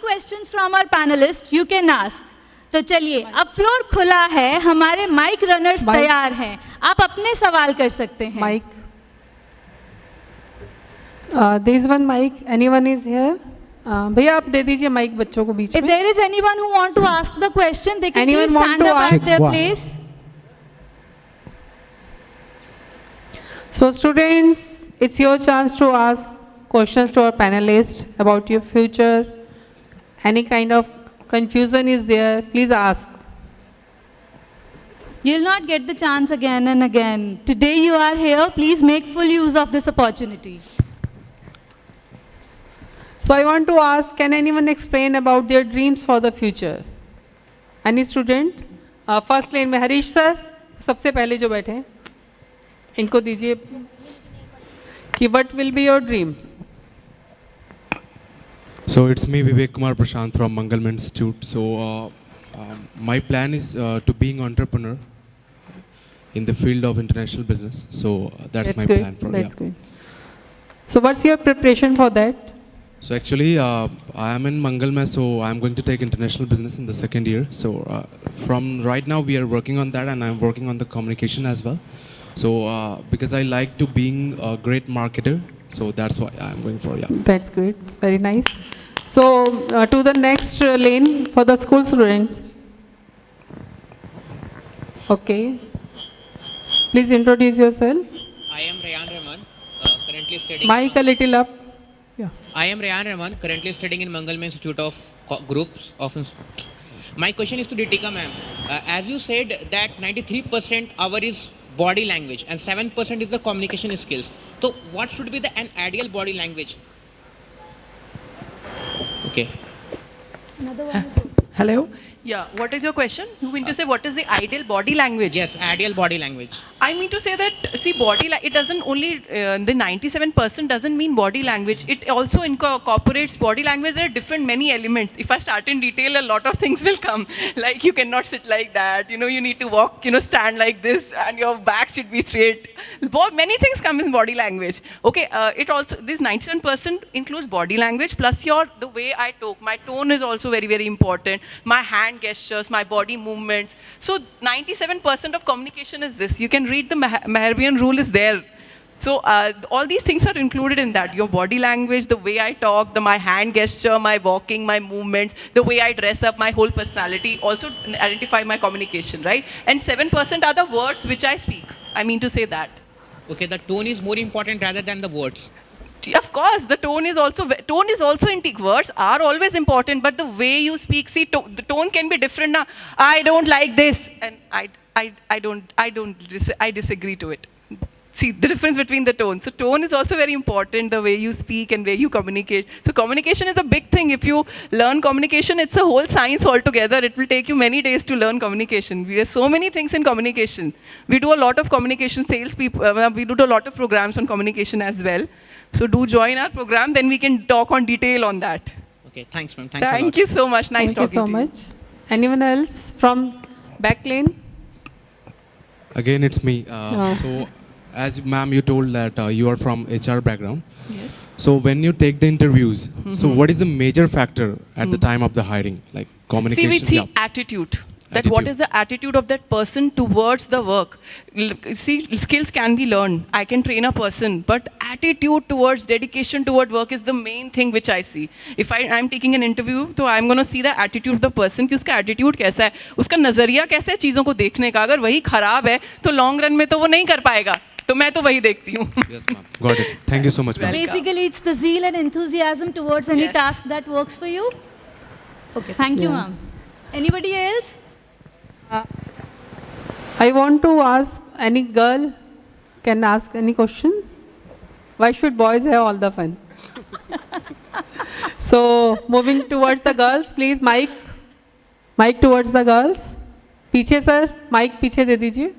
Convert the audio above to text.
questions from our panelists, you can ask. तो चलिए, अब फ्लोर खुला है, हमारे माइक रनर्स तैयार हैं, आप अपने सवाल कर सकते हैं. Mic. There is one mic. Anyone is here? भैया आप दे दीजिए माइक बच्चों को बीच में. If there is anyone who want to ask the question, they can Anyone please want stand to up ask? at their place. So students, it's your chance to ask questions to our panelists about your future. Any kind of confusion is there, please ask. You'll not get the chance again and again. Today you are here, please make full use of this opportunity. So I want to ask, can anyone explain about their dreams for the future? Any student? First lane में Harish sir, सबसे पहले जो बैठे हैं, इनको दीजिए कि what will be your dream? So it's me, Vivek Kumar Prashant from Mangalm Institute. So my plan is to being entrepreneur in the field of international business. So that's my good. plan for That's good. So what's your preparation for that? So actually, I am in Mangalm, so I'm going to take international business in the second year. So from right now, we are working on that, and I'm working on the communication as well. So because I like to being a great marketer, so that's what I'm going for. Yeah. That's great. Very nice. So to the next lane for the school students. Okay. Please introduce yourself. I am Rayan Rahman, currently studying. Mic a little up. Yeah. I am Rayan Rahman, currently studying in Mangalm Institute of Groups of. My question is to Ritika ma'am. As you said that 93% our is body language and 7% is the communication skills. So what should be an ideal body language? Okay. Hello. Yeah, what is your question? You mean to say what is the ideal body language? Yes, ideal body language. I mean to say that, see, it doesn't only, the 97% doesn't mean body language. It also incorporates body language. There are different many elements. If I start in detail, a lot of things will come. Like you cannot sit like that. You know, you need to walk, stand like this and your back should be straight. Many things come in body language. Okay, it also, this 97% includes body language plus the way I talk. My tone is also very, very important. My hand gestures, my body movements. So 97% of communication is this. You can read the Mehrabian rule is there. So all these things are included in that. Your body language, the way I talk, my hand gesture, my walking, my movements, the way I dress up, my whole personality, also identify my communication, right? And 7% are the words which I speak. I mean to say that. Okay, the tone is more important rather than the words. Of course, the tone is also words are always important, but the way you speak, see, the tone can be different. Now, I don't like this, and I disagree to it. See the difference between the tone. So tone is also very important, the way you speak and way you communicate. So communication is a big thing. If you learn communication, it's a whole science altogether. It will take you many days to learn communication. We have so many things in communication. We do a lot of communication sales people. We do a lot of programs on communication as well. So do join our program, then we can talk on detail on that. Okay, thanks ma'am. Thanks Thank you so much. Nice talking to you. Thank you so much. Anyone else from back lane? Again, it's me. So as ma'am, you told that you are from HR background. Yes. So when you take the interviews, so what is the major factor at the time of the hiring, like communication? See, we see attitude. That what is the attitude of that person towards the work. See, skills can be learned. I can train a person, but attitude towards, dedication toward work is the main thing which I see. If I'm taking an interview, so I'm going to see the attitude of the person, कि उसका attitude कैसा है, उसका नजरिया कैसा है चीजों को देखने का. अगर वही खराब है, तो long run में तो वो नहीं कर पाएगा. तो मैं तो वही देखती हूँ. Yes, ma'am. Got it. Thank you so much, ma'am. Basically, it's the zeal and enthusiasm towards any task that works for you. Okay, thank you, ma'am. Anybody else? I want to ask, any girl can ask any question? Why should boys have all the fun? So moving towards the girls, please, mic towards the girls. पीछे sir, mic पीछे दे दीजिए.